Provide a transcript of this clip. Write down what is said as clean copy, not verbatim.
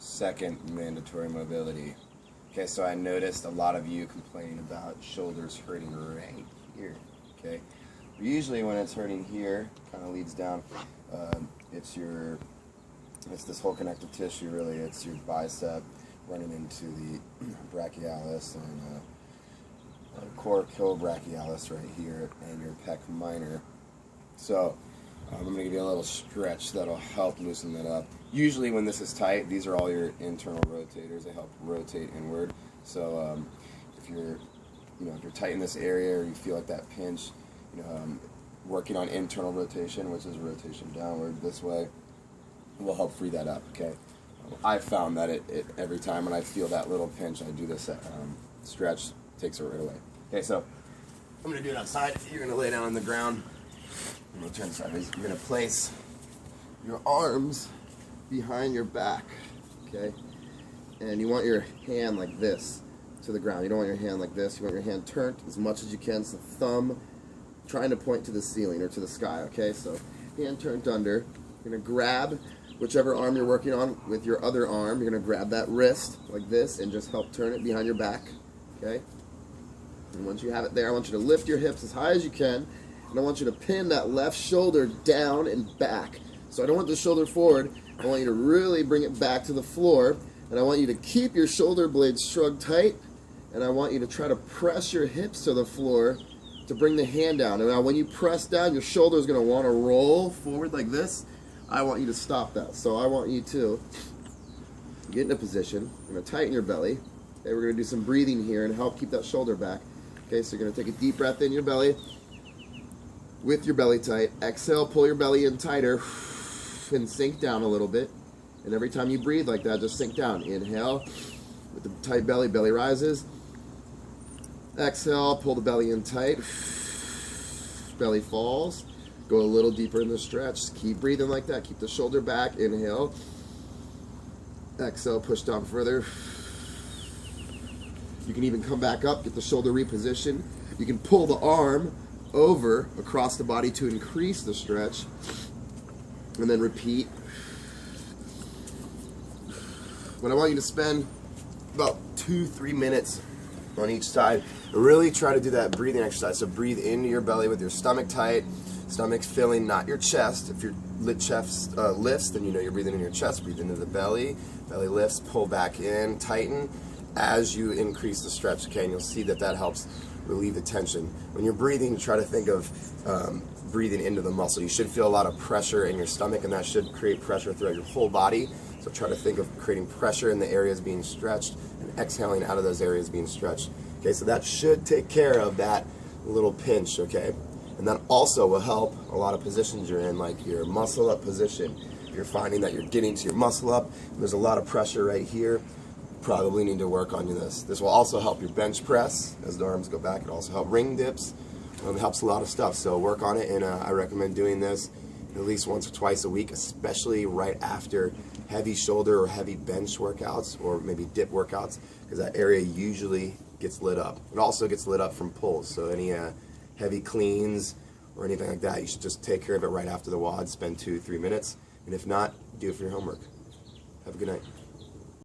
second mandatory mobility. Okay, so I noticed a lot of you complaining about shoulders hurting right here. Okay, usually when it's hurting here, kind of leads down. It's this whole connective tissue. Really, it's your bicep running into the brachialis and coracobrachialis right here, and your pec minor. So I'm going to give you a little stretch that'll help loosen that up. Usually when this is tight, these are all your internal rotators. They help rotate inward. So if you're tight in this area, or you feel like that pinch, working on internal rotation, which is rotation downward this way, will help free that up. Okay, I found that it every time when I feel that little pinch, I do this stretch, takes it right away. Okay, so I'm going to do it outside. You're going to lay down on the ground. I'm going to turn sideways. You're going to place your arms behind your back, okay? And you want your hand like this to the ground. You don't want your hand like this. You want your hand turned as much as you can, so thumb trying to point to the ceiling or to the sky, okay? So hand turned under. You're going to grab whichever arm you're working on with your other arm. You're going to grab that wrist like this and just help turn it behind your back, okay? And once you have it there, I want you to lift your hips as high as you can, and I want you to pin that left shoulder down and back. So I don't want the shoulder forward. I want you to really bring it back to the floor, and I want you to keep your shoulder blades shrugged tight, and I want you to try to press your hips to the floor to bring the hand down. And now when you press down, your shoulder is going to want to roll forward like this. I want you to stop that. So I want you to get in a position. You're going to tighten your belly. Okay, we're going to do some breathing here and help keep that shoulder back. Okay, so you're going to take a deep breath in your belly with your belly tight. Exhale, pull your belly in tighter and sink down a little bit. And every time you breathe like that, just sink down. Inhale with the tight belly, belly rises. Exhale, pull the belly in tight. Belly falls. Go a little deeper in the stretch. Just keep breathing like that. Keep the shoulder back. Inhale. Exhale, push down further. You can even come back up, get the shoulder repositioned. You can pull the arm over across the body to increase the stretch. And then repeat. But I want you to spend about 2-3 minutes on each side. Really try to do that breathing exercise. So breathe into your belly with your stomach tight. Stomach filling, not your chest. If your chest lifts, then you know you're breathing in your chest. Breathe into the belly. Belly lifts, pull back in, tighten as you increase the stretch, okay? And you'll see that that helps relieve the tension. When you're breathing, try to think of breathing into the muscle. You should feel a lot of pressure in your stomach, and that should create pressure throughout your whole body. So try to think of creating pressure in the areas being stretched and exhaling out of those areas being stretched. Okay, so that should take care of that little pinch, okay? And that also will help a lot of positions you're in, like your muscle up position. If you're finding that you're getting to your muscle up, and there's a lot of pressure right here, probably need to work on this. This will also help your bench press as the arms go back. It also helps ring dips. It helps a lot of stuff. So work on it, and I recommend doing this at least once or twice a week, especially right after heavy shoulder or heavy bench workouts, or maybe dip workouts, because that area usually gets lit up. It also gets lit up from pulls. So any heavy cleans or anything like that, you should just take care of it right after the WOD. Spend 2-3 minutes, and if not, do it for your homework. Have a good night.